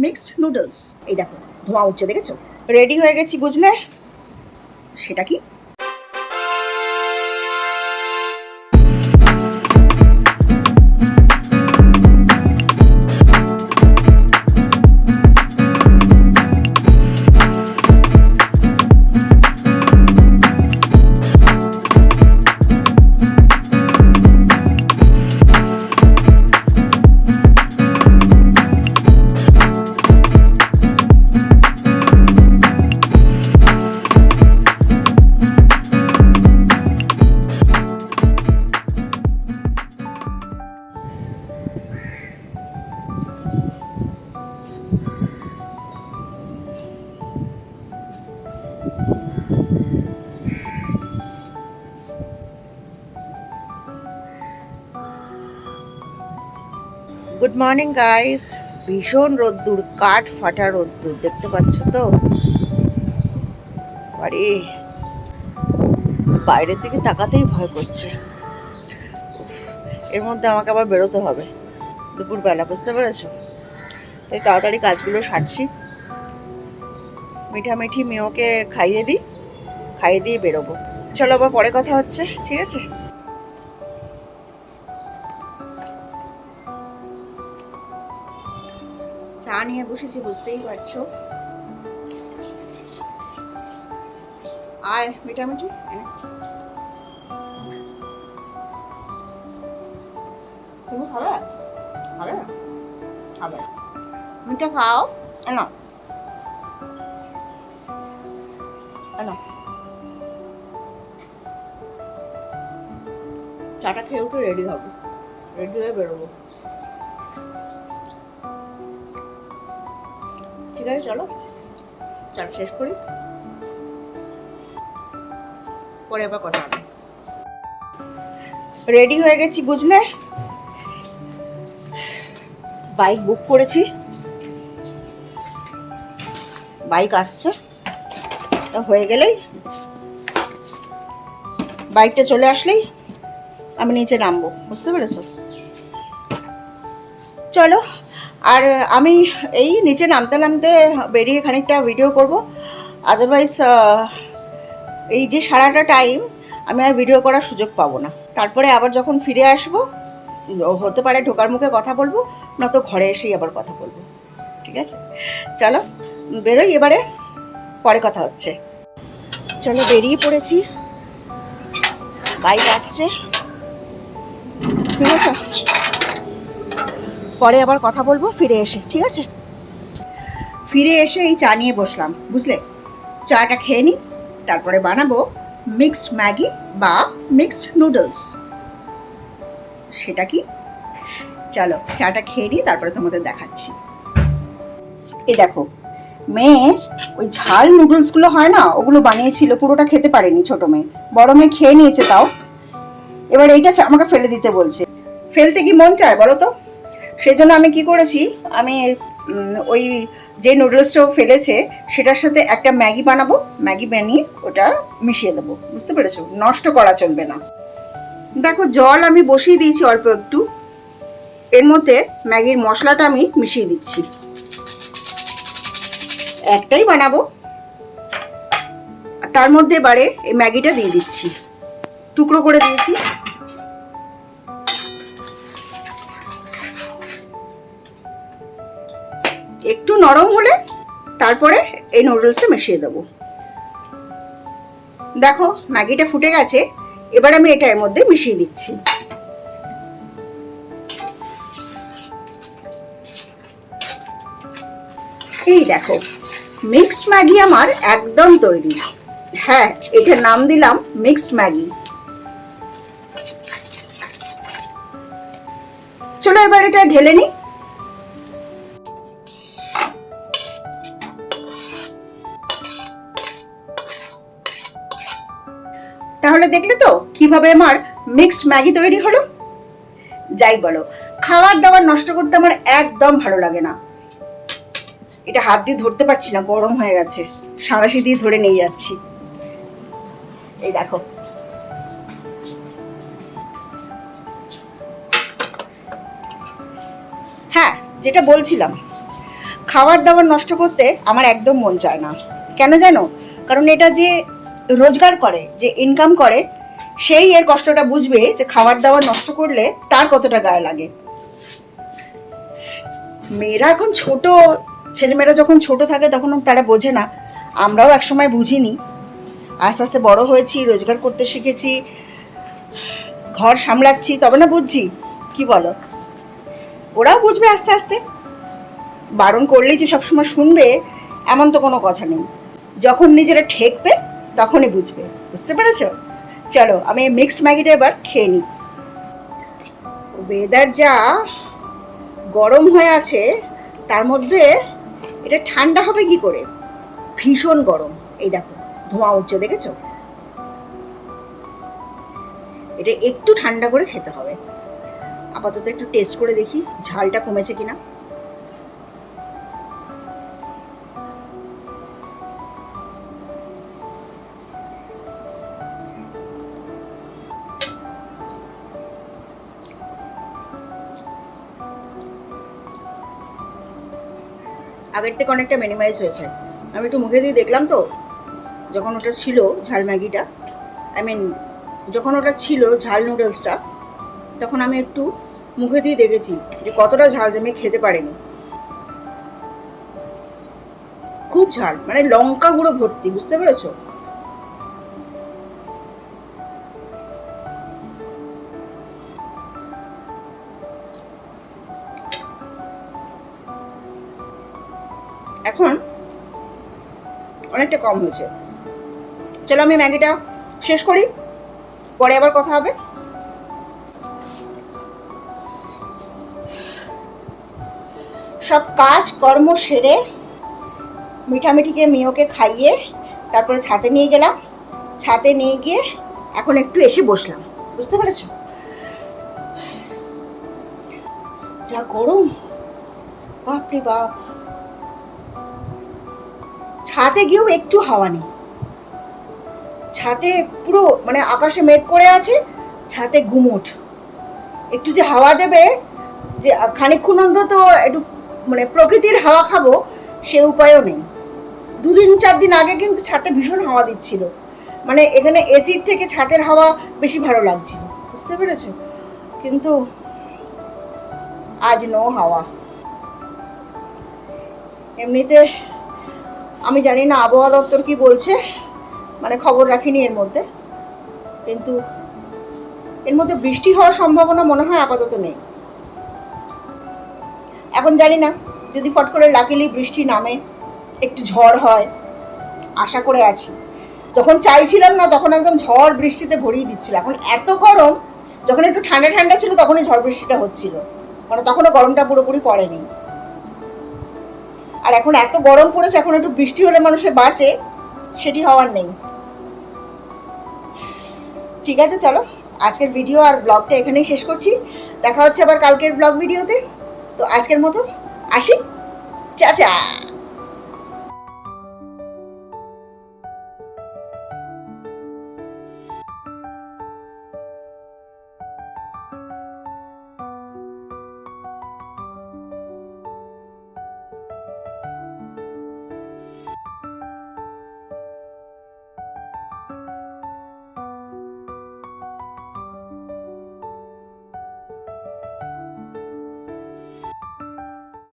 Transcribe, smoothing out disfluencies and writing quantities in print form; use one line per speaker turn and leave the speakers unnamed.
Mixed noodles. এই দেখো ধোঁয়া উঠছে, দেখেছো? রেডি হয়ে গেছি বুঝলে। সেটা কি? Good morning guys. ভীষণ রোদ্দুর, কাঠ ফাটা রোদ্দুর, দেখতে পাচ্ছ তো? আরে বাইরের দিকে তাকাতেই ভয় করছে। এর মধ্যে আমাকে আবার বেরোতে হবে দুপুরবেলা, বুঝতে পেরেছো? তাই তাড়াতাড়ি কাজগুলো সারছি। মিঠামিঠি মেয়েকে খাইয়ে দিই, খাইয়ে দিয়ে বেরোবো। চলো আবার পরে কথা হচ্ছে, ঠিক আছে? চা নিয়ে বসেছি, বুঝতেই পারছো। আয় মিঠামিঠি, তুমি খাবে? খাবে? খাবে? মিঠা খাও। না না, চাটা খেয়ে উঠে রেডি হবো, রেডি হয়ে বেরোবো। ঠিক আছে চলো চাটা শেষ করি, পরে আবার কথা হবে। রেডি হয়ে গেছি বুঝলে। বাইক বুক করেছি, বাইক আসছে, হয়ে গেলেই, বাইকটা চলে আসলেই আমি নিচে নামবো, বুঝতে পেরেছো? চলো। আর আমি এই নিচে নামতে নামতে বেরিয়ে খানিকটা ভিডিও করব। আদারওয়াইজ এই যে সারাটা টাইম আমি আর ভিডিও করার সুযোগ পাবো না। তারপরে আবার যখন ফিরে আসবো, হতে পারে ঢোকার মুখে কথা বলবো, না তো ঘরে এসেই আবার কথা বলবো, ঠিক আছে? চলো বেরোই এবারে, পরে কথা হচ্ছে। চলো বেরিয়ে পড়েছি, বাইক আসছে, ঠিক আছে? পরে আবার কথা বলবো ফিরে এসে, ঠিক আছে? ফিরে এসে এই চা নিয়ে বসলাম বুঝলে। চাটা খেয়ে নিই, তারপরে বানাবো মিক্সড ম্যাগি বা মিক্সড নুডলস। সেটা কি? চলো চাটা খেয়ে নিই, তারপরে তোমাদের দেখাচ্ছি। এই দেখো, মেয়ে ওই ঝাল নুডলসগুলো হয় না, ওগুলো বানিয়েছিল, পুরোটা খেতে পারেনি ছোট মেয়ে। বড় মেয়ে খেয়ে নিয়েছে তাও। এবার এইটা আমাকে ফেলে দিতে বলছে। ফেলতে কি মন চায় বলো তো? সেই জন্য আমি কি করেছি, আমি ওই যে নুডলসটাও ফেলেছে সেটার সাথে একটা ম্যাগি বানাবো, ম্যাগি বানিয়ে ওটা মিশিয়ে দেবো, বুঝতে পেরেছো? নষ্ট করা চলবে না। দেখো জল আমি বসিয়ে দিয়েছি অল্প একটু, এর মধ্যে ম্যাগির মশলাটা আমি মিশিয়ে দিচ্ছি। একটাই বানাবো, তার মধ্যে এবারে এই ম্যাগিটা দিয়ে দিচ্ছি, টুকরো করে দিয়েছি। একটু নরম হলে তারপরে এই নুডলসে মিশিয়ে দেবো। দেখো ম্যাগিটা ফুটে গেছে, এবার আমি এটা এর মধ্যে মিশিয়ে দিচ্ছি। এই দেখো মিক্সড ম্যাগি আমার একদম তৈরি। হ্যাঁ, এটার নাম দিলাম মিক্সড ম্যাগি। চলো এবার এটা ঢেলে নিই। তাহলে দেখলে তো কিভাবে আমার মিক্সড ম্যাগি তৈরি হলো। যাই বলো, খাবার দাবার নষ্ট করতে আমার একদম ভালো লাগে না। এটা হাত দিয়ে ধরতে পারছি না, গরম হয়ে গেছে, সাঁড়াশি দিয়ে ধরে নিয়ে যাচ্ছি। এই দেখো, হ্যাঁ যেটা বলছিলাম, খাবার দাবার নষ্ট করতে আমার একদম মন চায় না। কেন জানো? কারণ এটা যে রোজগার করে, যে ইনকাম করে, সেই এর কষ্টটা বুঝবে যে খাবার দাবার নষ্ট করলে তার কতটা গায়ে লাগে। মেয়েরা এখন ছোট, ছেলেমেয়েরা যখন ছোট থাকে তখন তারা বোঝে না, আমরাও একসময় বুঝিনি। আস্তে আস্তে বড় হয়েছি, রোজগার করতে শিখেছি, ঘর সামলাচ্ছি, তবে না বুঝছি। কি বলো? ওরাও বুঝবে আস্তে আস্তে। বারণ করলেই যে সবসময় শুনবে এমন তো কোনো কথা নেই। যখন নিজেরা ঠেকবে তখনই বুঝবে। বুঝতে পেরেছ? চলো আমি মিক্সড ম্যাগিটা এবার খেয়ে নিই। ওয়েদার যা গরম হয়ে আছে, তার মধ্যে এটা ঠান্ডা হবে কি করে? ভীষণ গরম। এই দেখো ধোঁয়া উঠছে, দেখেছো? এটা একটু ঠান্ডা করে খেতে হবে। আপাতত একটু টেস্ট করে দেখি ঝালটা কমেছে কিনা। আগের থেকে অনেকটা মিনিমাইজ হয়েছে। আমি একটু মুখে দিয়ে দেখলাম তো, যখন ওটা ছিল ঝাল ম্যাগিটা, যখন ওটা ছিল ঝাল নুডলসটা, তখন আমি একটু মুখে দিয়ে দেখেছি যে কতটা ঝাল, যে আমি খেতে পারিনি। খুব ঝাল, মানে লঙ্কা গুঁড়ো ভর্তি। বুঝতে পেরেছো? এখন অনেকটা কম হয়েছে। চলো আমি ম্যাগিটা শেষ করি, পরে আবার কথা হবে। সব কাজ কর্ম সেরে মিঠামিঠিকে মিওকে খাইয়ে তারপরে ছাতে নিয়ে গেলাম। ছাতে নিয়ে গিয়ে এখন একটু এসে বসলাম। বুঝতে পেরেছ? যা গরম, বাপরে বাপ। ছাতে গিয়েও একটু হাওয়া নেই। ছাতে পুরো মানে আকাশে মেঘ করে আছে, ছাতে গুমোট। একটু যে হাওয়া দেবে, যে খানিকক্ষণ অন্তত একটু মানে প্রকৃতির হাওয়া খাবো, সে উপায়ও নেই। 2-4 দিন আগে কিন্তু ছাতে ভীষণ হাওয়া দিচ্ছিল, মানে এখানে এসির থেকে ছাতের হাওয়া বেশি ভালো লাগছিল। বুঝতে পেরেছো? কিন্তু আজ নো হাওয়া। এমনিতে আমি জানি না আবহাওয়া দপ্তর কি বলছে, মানে খবর রাখিনি এর মধ্যে, কিন্তু এর মধ্যে বৃষ্টি হওয়ার সম্ভাবনা মনে হয় আপাতত নেই। এখন জানি না, যদি ফট করে লাকিলি বৃষ্টি নামে, একটু ঝড় হয়, আশা করে আছি। যখন চাইছিলাম না তখন একদম ঝড় বৃষ্টিতে ভরিয়ে দিচ্ছিল। এখন এত গরম, যখন একটু ঠান্ডা ঠান্ডা ছিল তখনই ঝড় বৃষ্টিটা হচ্ছিল, মানে তখনও গরমটা পুরোপুরি পড়েনি। আর এখন এত গরম পড়েছে, এখন একটু বৃষ্টি হলে মানুষের বাঁচে, সেটি হওয়ার নেই। ঠিক আছে, চলো আজকের ভিডিও আর ব্লগটা এখানেই শেষ করছি। দেখা হচ্ছে আবার কালকের ব্লগ ভিডিওতে। তো আজকের মতো আসি, চা চা।